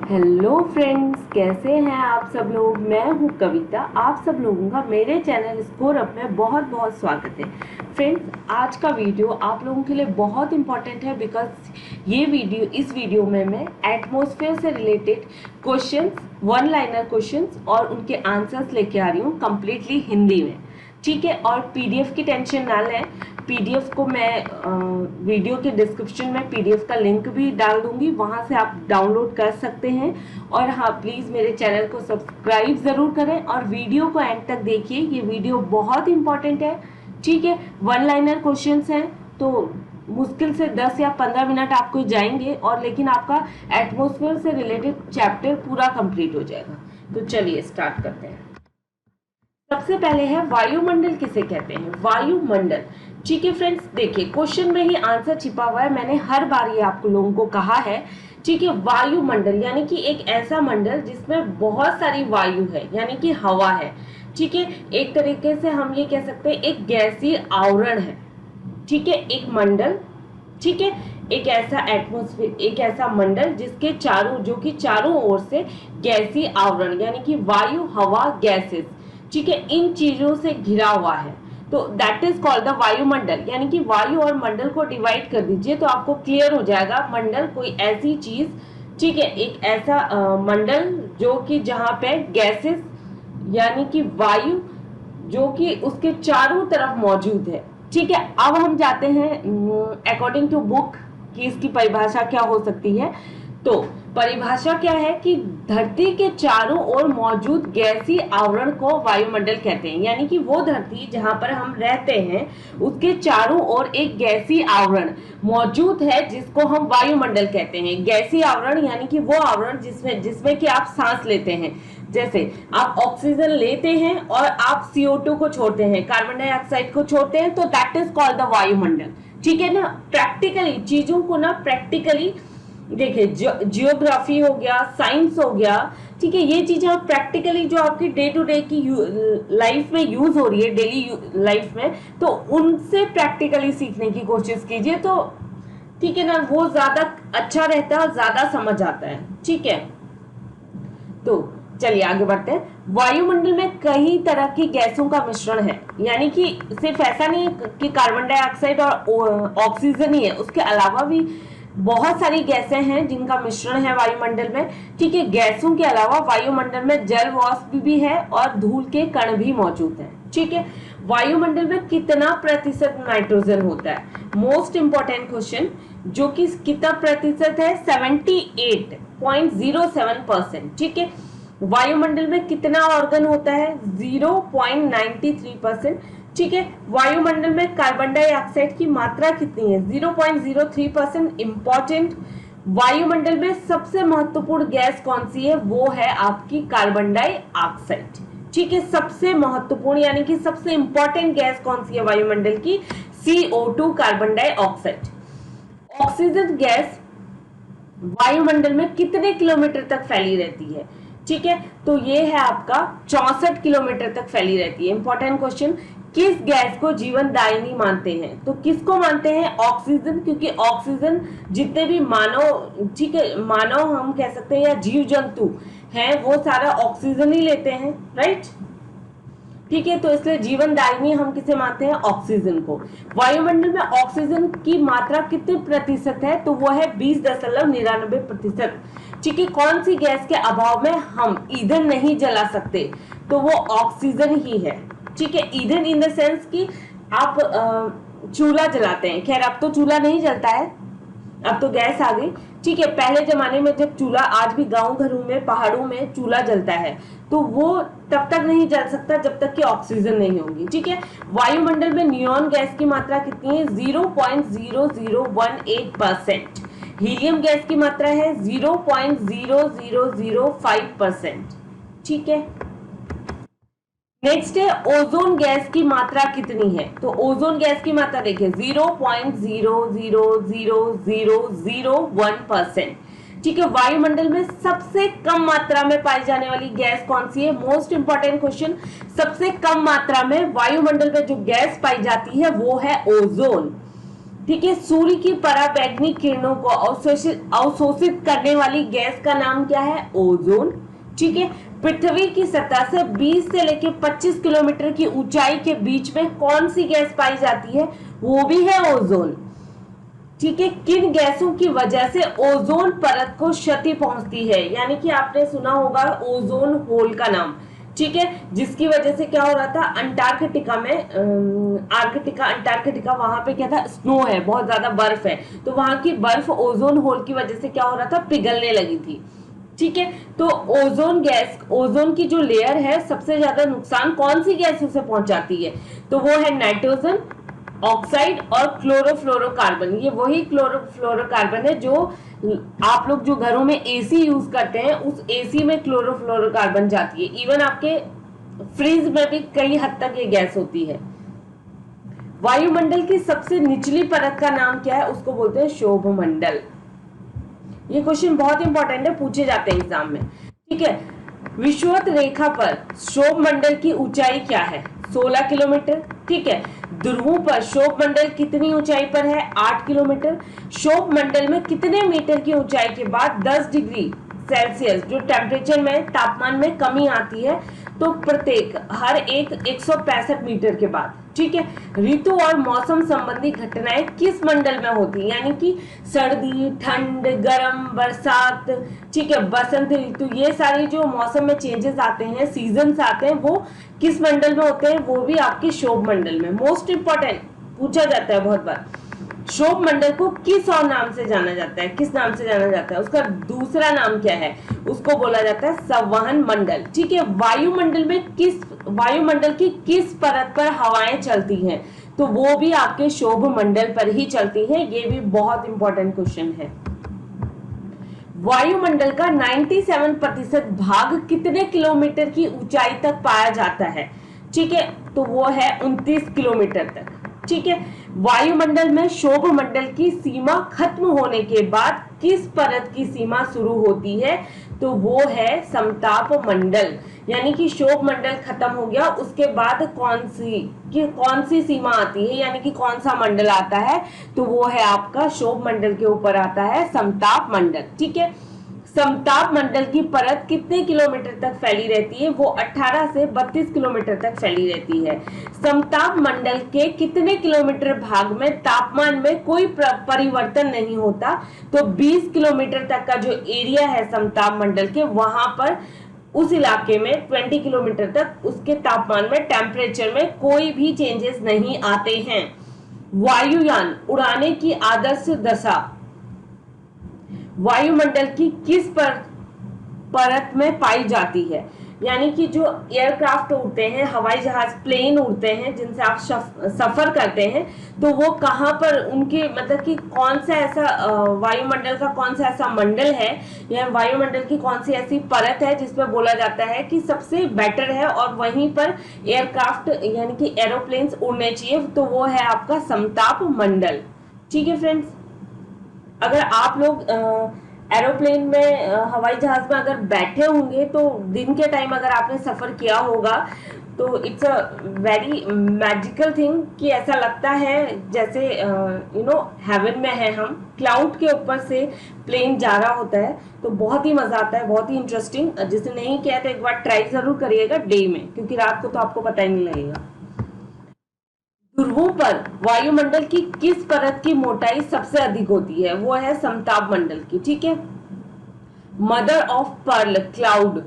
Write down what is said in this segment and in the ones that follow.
Hello friends, कैसे हैं आप सब लोग। मैं हूं कविता। आप सब लोगों का मेरे चैनल स्कोर अप में बहुत बहुत स्वागत है। फ्रेंड्स, आज का वीडियो आप लोगों के लिए बहुत इंपॉर्टेंट है बिकॉज इस वीडियो में मैं एटमॉस्फेयर से related questions, one liner questions और उनके आंसर्स लेके आ रही हूँ कंप्लीटली हिंदी में। ठीक है, और पीडीएफ की टेंशन ना लें। पीडीएफ को मैं वीडियो के डिस्क्रिप्शन में पीडीएफ का लिंक भी डाल दूंगी, वहां से आप डाउनलोड कर सकते हैं। और हाँ, प्लीज़ मेरे चैनल को सब्सक्राइब ज़रूर करें और वीडियो को एंड तक देखिए। ये वीडियो बहुत इंपॉर्टेंट है। ठीक है, वन लाइनर क्वेश्चंस हैं तो मुश्किल से 10 या 15 मिनट आपको जाएंगे और लेकिन आपका एटमॉस्फेयर से रिलेटेड चैप्टर पूरा कंप्लीट हो जाएगा। तो चलिए स्टार्ट करते हैं। सबसे पहले है वायुमंडल किसे कहते हैं। वायुमंडल, ठीक है फ्रेंड्स, देखिए क्वेश्चन में ही आंसर छिपा हुआ है। मैंने हर बार ये आप लोगों को कहा है। ठीक है, वायुमंडल यानी कि एक ऐसा मंडल जिसमें बहुत सारी वायु है, यानी कि हवा है। ठीक है, एक तरीके से हम ये कह सकते हैं एक गैसीय आवरण है। ठीक है, एक मंडल, ठीक है, एक ऐसा एटमॉस्फेयर, एक ऐसा मंडल जिसके चारों ओर से गैसीय आवरण यानी कि वायु, हवा, गैसेस, ठीक है, इन चीजों से घिरा हुआ है। तो दैट इज कॉल्ड द वायुमंडल। यानी कि वायु और मंडल को डिवाइड कर दीजिए तो आपको क्लियर हो जाएगा। मंडल कोई ऐसी चीज, ठीक है, एक ऐसा मंडल जो कि जहां पे गैसेस यानी कि वायु जो कि उसके चारों तरफ मौजूद है। ठीक है, अब हम जाते हैं अकॉर्डिंग टू बुक कि इसकी परिभाषा क्या हो सकती है। तो परिभाषा क्या है कि धरती के चारों ओर मौजूद गैसीय आवरण को वायुमंडल कहते हैं। यानी कि वो धरती जहां पर हम रहते हैं उसके चारों ओर एक गैसीय आवरण मौजूद है जिसको हम वायुमंडल कहते हैं। गैसीय आवरण यानी कि वो आवरण जिसमें जिसमें कि आप सांस लेते हैं। जैसे आप ऑक्सीजन लेते हैं और आप CO2 को छोड़ते हैं, कार्बन डाइऑक्साइड को छोड़ते हैं, तो दैट इज कॉल्ड द वायुमंडल। ठीक है ना, प्रैक्टिकली चीजों को ना प्रैक्टिकली देखिए, जियोग्राफी हो गया, साइंस हो गया, ठीक है, ये चीजें आप प्रैक्टिकली जो आपकी डे टू डे की लाइफ में यूज हो रही है, डेली लाइफ में, तो उनसे प्रैक्टिकली सीखने की कोशिश कीजिए। तो ठीक है ना, वो ज्यादा अच्छा रहता है, ज्यादा समझ आता है। ठीक है, तो चलिए आगे बढ़ते हैं। वायुमंडल में कई तरह की गैसों का मिश्रण है। यानी कि सिर्फ ऐसा नहीं है कि कार्बन डाइऑक्साइड और ऑक्सीजन ही है, उसके अलावा भी बहुत सारी गैसें हैं जिनका मिश्रण है वायुमंडल में। ठीक है, गैसों के अलावा वायुमंडल में जल वाष्प भी है और धूल के कण भी मौजूद हैं। ठीक है, वायुमंडल में कितना प्रतिशत नाइट्रोजन होता है। मोस्ट इंपॉर्टेंट क्वेश्चन, जो कि कितना प्रतिशत है, 78.07%। ठीक है, वायुमंडल में कितना ऑर्गन होता है, 0.93%। ठीक है, वायुमंडल में कार्बन डाइऑक्साइड की मात्रा कितनी है, 0.03%। इंपॉर्टेंट, वायुमंडल में सबसे महत्वपूर्ण गैस कौन सी है, वो है आपकी कार्बन डाइऑक्साइड। ठीक है, सबसे महत्वपूर्ण यानी कि सबसे इंपॉर्टेंट गैस कौन सी है वायुमंडल की, CO2, carbon dioxide. Oxygen gas वायुमंडल में कितने किलोमीटर तक फैली रहती है। ठीक है, तो ये है आपका 64 किलोमीटर तक फैली रहती है। इंपॉर्टेंट क्वेश्चन, किस गैस को जीवन दायिनी मानते हैं, तो किसको मानते हैं, ऑक्सीजन, क्योंकि ऑक्सीजन जितने भी मानव, ठीक है, मानव हम कह सकते हैं या जीव जंतु हैं वो सारा ऑक्सीजन ही लेते हैं, राइट। ठीक है, तो इसलिए जीवन दायिनी हम किसे मानते हैं, ऑक्सीजन को। वायुमंडल में ऑक्सीजन की मात्रा कितने प्रतिशत है, तो वो है 20.99%। ठीक है, कौन सी गैस के अभाव में हम ईंधन नहीं जला सकते, तो वो ऑक्सीजन ही है। ठीक है, ईंधन इन द सेंस कि आप चूल्हा जलाते हैं, खैर अब तो चूल्हा नहीं जलता है, अब तो गैस आ गई। ठीक है, पहले जमाने में जब चूल्हा, आज भी गांव घरों में, पहाड़ों में चूल्हा जलता है, तो वो तब तक नहीं जल सकता जब तक कि ऑक्सीजन नहीं होगी। ठीक है, वायुमंडल में नियॉन गैस की मात्रा कितनी है, 0.0018%। हीलियम गैस की मात्रा है 0.0005%। ठीक है, नेक्स्ट है ओजोन गैस की मात्रा कितनी है, तो ओजोन गैस की मात्रा देखिए 0.000001%। ठीक है, वायुमंडल में सबसे कम मात्रा में पाई जाने वाली गैस कौन सी है, मोस्ट इंपॉर्टेंट क्वेश्चन। सबसे कम मात्रा में वायुमंडल में जो गैस पाई जाती है वो है ओजोन। ठीक है, सूर्य की पराबैंगनी किरणों को अवशोषित करने वाली गैस का नाम क्या है? ओजोन। ठीक है, पृथ्वी की सतह से 20 से लेकर 25 किलोमीटर की ऊंचाई के बीच में कौन सी गैस पाई जाती है? वो भी है ओजोन। ठीक है, किन गैसों की वजह से ओजोन परत को क्षति पहुंचती है? यानी कि आपने सुना होगा ओजोन होल का नाम। ठीक है, जिसकी वजह से क्या हो रहा था, अंटार्कटिका में अंटार्कटिका वहां पे क्या था, स्नो है, बहुत ज्यादा बर्फ है, तो वहां की बर्फ ओजोन होल की वजह से क्या हो रहा था, पिघलने लगी थी। ठीक है, तो ओजोन गैस, ओजोन की जो लेयर है, सबसे ज्यादा नुकसान कौन सी गैस उसे पहुंचाती है? तो वो है नाइट्रोजन ऑक्साइड और क्लोरोफ्लोरोकार्बन। ये वही क्लोरोफ्लोरोकार्बन है जो आप लोग जो घरों में एसी यूज करते हैं, उस एसी में क्लोरोफ्लोरोकार्बन जाती है। इवन आपके फ्रिज में भी कई हद तक ये गैस होती है। वायुमंडल की सबसे निचली परत का नाम क्या है? उसको बोलते हैं शोभमंडल। ये क्वेश्चन बहुत इंपॉर्टेंट है, पूछे जाते हैं एग्जाम में। ठीक है, विषुवत रेखा पर शोभमंडल की ऊंचाई क्या है? 16 किलोमीटर। ठीक है, ध्रुवों पर शोभमंडल कितनी ऊंचाई पर है? 8 किलोमीटर। शोभमंडल में कितने मीटर की ऊंचाई के बाद 10 डिग्री सेल्सियस जो टेम्परेचर में, तापमान में कमी आती है? तो प्रत्येक हर एक 165 मीटर के बाद। ठीक है, ऋतु और मौसम संबंधी घटनाएं किस मंडल में होती है? यानी कि सर्दी, ठंड, गर्म, बरसात, ठीक है, बसंत ऋतु, ये सारी जो मौसम में चेंजेस आते हैं, सीजन्स आते हैं, वो किस मंडल में होते हैं? वो भी आपके शोभ मंडल में। मोस्ट इंपॉर्टेंट, पूछा जाता है बहुत बार। शोभ मंडल को किस और नाम से जाना जाता है? किस नाम से जाना जाता है? उसका दूसरा नाम क्या है? उसको बोला जाता है संवहन मंडल। ठीक है, वायुमंडल की किस परत पर हवाएं चलती हैं? तो वो भी आपके शोभ मंडल पर ही चलती हैं। ये भी बहुत इंपॉर्टेंट क्वेश्चन है। वायुमंडल का 97% भाग कितने किलोमीटर की ऊंचाई तक पाया जाता है? ठीक है, तो वो है 29 किलोमीटर तक। ठीक है, वायुमंडल में शोभ मंडल की सीमा खत्म होने के बाद किस परत की सीमा शुरू होती है? तो वो है समताप मंडल। यानी कि शोभ मंडल खत्म हो गया, उसके बाद कौन सी सीमा आती है, यानी कि कौन सा मंडल आता है? तो वो है आपका शोभ मंडल के ऊपर आता है समताप मंडल। ठीक है, समताप मंडल की परत कितने किलोमीटर तक फैली रहती है? वो 18 से 32 किलोमीटर तक फैली रहती है। समताप मंडल के कितने किलोमीटर भाग में तापमान में कोई परिवर्तन नहीं होता? तो 20 किलोमीटर तक का जो एरिया है समताप मंडल के, वहां पर उस इलाके में 20 किलोमीटर तक उसके तापमान में, टेम्परेचर में कोई भी चेंजेस नहीं आते हैं। वायुयान उड़ाने की आदर्श दशा वायुमंडल की किस परत में पाई जाती है? यानी कि जो एयरक्राफ्ट उड़ते हैं, हवाई जहाज, प्लेन उड़ते हैं, जिनसे आप सफर करते हैं, तो वो कहाँ पर उनके, मतलब कि कौन सा ऐसा वायुमंडल का कौन सा ऐसा मंडल है, या वायुमंडल की कौन सी ऐसी परत है जिसमें बोला जाता है कि सबसे बेटर है और वहीं पर एयरक्राफ्ट यानी कि एरोप्लेन्स उड़ने चाहिए? तो वो है आपका समताप मंडल। ठीक है फ्रेंड्स, अगर आप लोग एरोप्लेन में, हवाई जहाज में अगर बैठे होंगे, तो दिन के टाइम अगर आपने सफर किया होगा, तो it's a very magical thing कि ऐसा लगता है जैसे हेवन में है हम। क्लाउड के ऊपर से प्लेन जा रहा होता है, तो बहुत ही मजा आता है, बहुत ही इंटरेस्टिंग। जिसे नहीं किया तो एक बार ट्राई जरूर करिएगा डे में, क्योंकि रात को तो आपको पता ही नहीं लगेगा। ध्रुवों पर वायुमंडल की किस परत की मोटाई सबसे अधिक होती है? वो है समताप मंडल की। ठीक है, मदर ऑफ पर्ल क्लाउड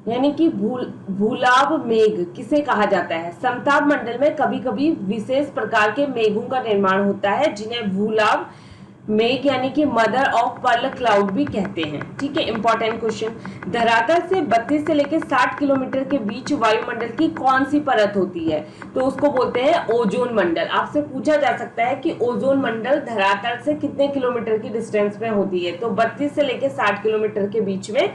यानी कि भूलाभ मेघ किसे कहा जाता है? समताप मंडल में कभी कभी विशेष प्रकार के मेघों का निर्माण होता है, जिन्हें भूलाभ मेघ यानी कि मदर ऑफ पर्ल क्लाउड भी कहते हैं। ठीक है, इंपॉर्टेंट क्वेश्चन। धरातल से 32 से लेकर 60 किलोमीटर के बीच वायुमंडल की कौन सी परत होती है? तो उसको बोलते हैं ओजोन मंडल। आपसे पूछा जा सकता है कि ओजोन मंडल धरातल से कितने किलोमीटर की डिस्टेंस में होती है? तो 32 से लेकर 60 किलोमीटर के बीच में।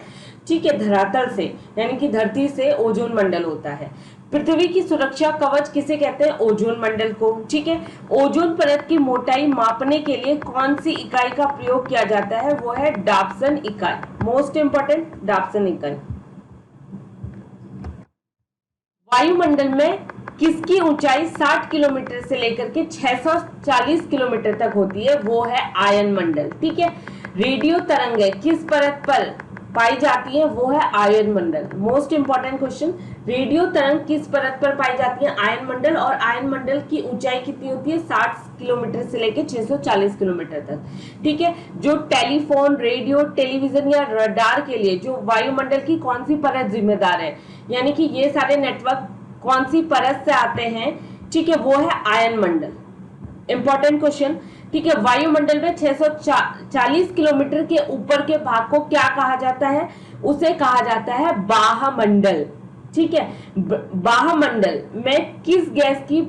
ठीक है, धरातल से यानी कि धरती से ओजोन मंडल होता है। पृथ्वी की सुरक्षा कवच किसे कहते हैं? ओजोन मंडल को। ठीक है, ओजोन परत की मोटाई मापने के लिए कौन सी इकाई का प्रयोग किया जाता है? वो है डाप्सन इकाई। मोस्ट इंपॉर्टेंट, डाप्सन इकाई। वायुमंडल में किसकी ऊंचाई 60 किलोमीटर से लेकर के 640 किलोमीटर तक होती है, वो है आयन मंडल। ठीक है, रेडियो तरंगें किस परत पर पाई जाती है, वो है आयन मंडल। मोस्ट इंपॉर्टेंट क्वेश्चन, रेडियो तरंग किस परत पर पाई जाती है, आयन मंडल। और आयन मंडल की ऊंचाई कितनी होती है, 60 किलोमीटर से लेकर 640 किलोमीटर तक। ठीक है, जो टेलीफोन, रेडियो, टेलीविजन या रडार के लिए जो वायुमंडल की कौन सी परत जिम्मेदार है, यानी कि ये सारे नेटवर्क कौन सी परत से आते हैं, ठीक है, वो है आयन मंडल। इंपॉर्टेंट क्वेश्चन, ठीक है, वायुमंडल में 640 किलोमीटर के ऊपर के भाग को क्या कहा जाता है, उसे कहा जाता है बाह्यमंडल। ठीक है, बाह्यमंडल में किस गैस की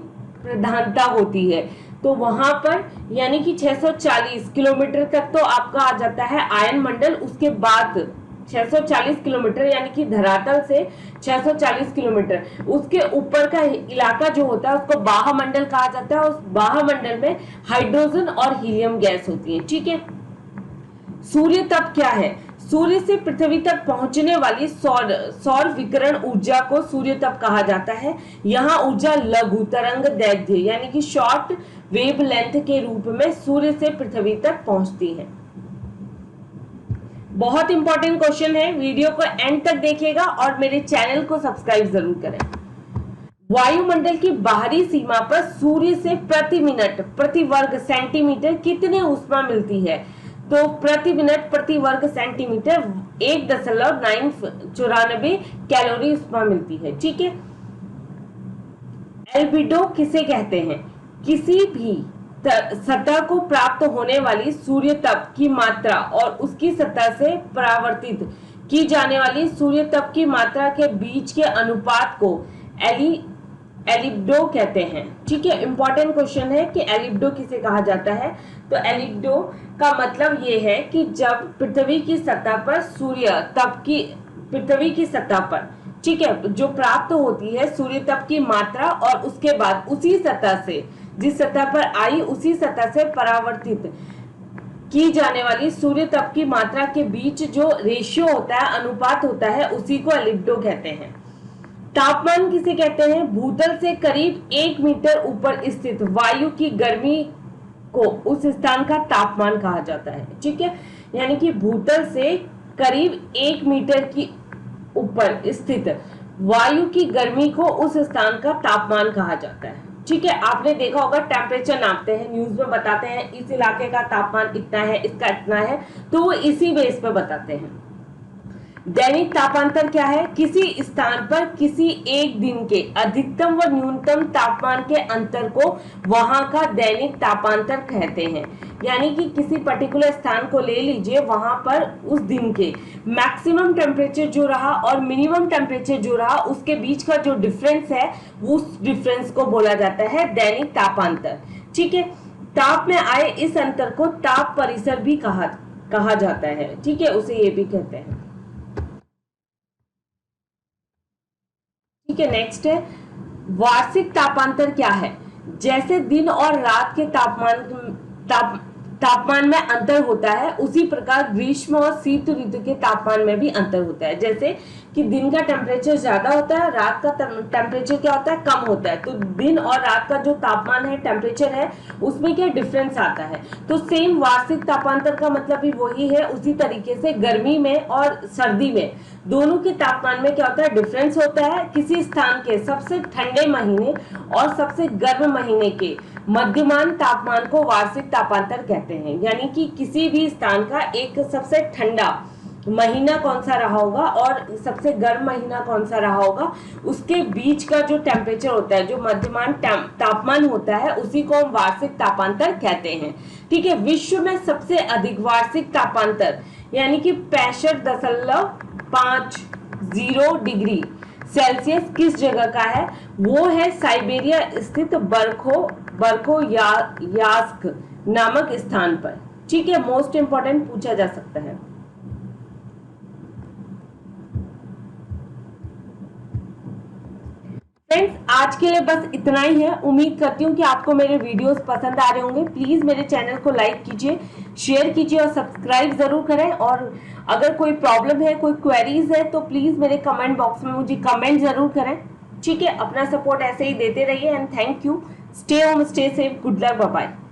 प्रधानता होती है, तो वहां पर यानी कि 640 किलोमीटर तक तो आपका आ जाता है आयन मंडल। उसके बाद 640 किलोमीटर यानी कि धरातल से 640 किलोमीटर उसके ऊपर का इलाका जो होता है उसको बाह्यमंडल कहा जाता है। उस बाह्यमंडल में हाइड्रोजन और हीलियम गैस होती है। ठीक है, सूर्य तप क्या है, सूर्य से पृथ्वी तक पहुंचने वाली सौर विकिरण ऊर्जा को सूर्य तप कहा जाता है। यहाँ ऊर्जा लघु तरंग दैर्घ्य यानी कि शॉर्ट वेव लेंथ के रूप में सूर्य से पृथ्वी तक पहुंचती है। बहुत इंपॉर्टेंट क्वेश्चन है, वीडियो को एंड तक देखिएगा और मेरे चैनल को सब्सक्राइब जरूर करें। वायुमंडल की बाहरी सीमा पर सूर्य से प्रति मिनट प्रति वर्ग सेंटीमीटर कितनी ऊष्मा मिलती है, तो प्रति मिनट प्रति वर्ग सेंटीमीटर 1.994 कैलोरी ऊष्मा मिलती है। ठीक है, एल्बिडो किसे कहते हैं, किसी भी सतह को प्राप्त होने वाली सूर्य तप की मात्रा और उसकी सतह से परावर्तित की जाने वाली सूर्य तप की मात्रा के बीच के अनुपात को एलिब्डो कहते हैं। ठीक है, इंपॉर्टेंट क्वेश्चन है कि एलिब्डो किसे कहा जाता है, तो एलिब्डो का मतलब ये है कि जब पृथ्वी की सतह पर सूर्य तप की पृथ्वी की सतह पर, ठीक है, जो प्राप्त होती है सूर्य तप की मात्रा और उसके बाद उसी सतह से, जिस सतह पर आई उसी सतह से परावर्तित की जाने वाली सूर्य तप की मात्रा के बीच जो रेशियो होता है, अनुपात होता है, उसी को एलिब्डो कहते हैं। तापमान किसे कहते हैं, भूतल से करीब 1 मीटर ऊपर स्थित वायु की गर्मी को उस स्थान का तापमान कहा जाता है। ठीक है, यानी कि भूतल से करीब 1 मीटर की ऊपर स्थित वायु की गर्मी को उस स्थान का तापमान कहा जाता है। ठीक है, आपने देखा होगा टेम्परेचर नापते हैं, न्यूज में बताते हैं इस इलाके का तापमान इतना है, इसका इतना है, तो वो इसी बेस पे बताते हैं। दैनिक तापांतर क्या है, किसी स्थान पर किसी एक दिन के अधिकतम व न्यूनतम तापमान के अंतर को वहां का दैनिक तापांतर कहते हैं। यानी कि किसी पर्टिकुलर स्थान को ले लीजिए, वहां पर उस दिन के मैक्सिमम टेम्परेचर जो रहा और मिनिमम टेम्परेचर जो रहा, उसके बीच का जो डिफरेंस है, उस डिफरेंस को बोला जाता है दैनिक तापांतर। ठीक है, ताप में आए इस अंतर को ताप परिसर भी कहा जाता है। ठीक है, उसे ये भी कहते हैं। ठीक है, नेक्स्ट है वार्षिक तापांतर क्या है, जैसे दिन और रात के तापमान में अंतर होता है, उसी प्रकार ग्रीष्म और शीत ऋतु के तापमान में भी अंतर होता है। जैसे कि दिन का टेम्परेचर ज्यादा होता है, रात का टेम्परेचर क्या होता है, कम होता है, तो दिन और रात का जो तापमान है, टेम्परेचर है, उसमें क्या डिफरेंस आता है। तो सेम वार्षिक तापांतर का मतलब भी वही है। उसी तरीके से गर्मी में और सर्दी में दोनों के तापमान में क्या होता है, डिफरेंस होता है। किसी स्थान के सबसे ठंडे महीने और सबसे गर्म महीने के मध्यमान तापमान को वार्षिक तापांतर कहते हैं। यानी कि किसी भी स्थान का एक सबसे ठंडा महीना कौन सा रहा होगा और सबसे गर्म महीना कौन सा रहा होगा, उसके बीच का जो टेम्परेचर होता है, जो मध्यमान तापमान होता है, उसी को हम वार्षिक तापांतर कहते हैं। ठीक है, विश्व में सबसे अधिक वार्षिक तापांतर यानी कि 65.50 डिग्री सेल्सियस किस जगह का है, वो है साइबेरिया स्थित बर्खोयास्क नामक स्थान पर। ठीक है, मोस्ट इंपॉर्टेंट पूछा जा सकता है। फ्रेंड्स, आज के लिए बस इतना ही है। उम्मीद करती हूँ कि आपको मेरे वीडियोस पसंद आ रहे होंगे। प्लीज मेरे चैनल को लाइक कीजिए, शेयर कीजिए और सब्सक्राइब जरूर करें। और अगर कोई प्रॉब्लम है, कोई क्वेरीज है, तो प्लीज मेरे कमेंट बॉक्स में मुझे कमेंट जरूर करें। ठीक है, अपना सपोर्ट ऐसे ही देते रहिए and thank you. Stay home, stay safe, good luck, bye bye.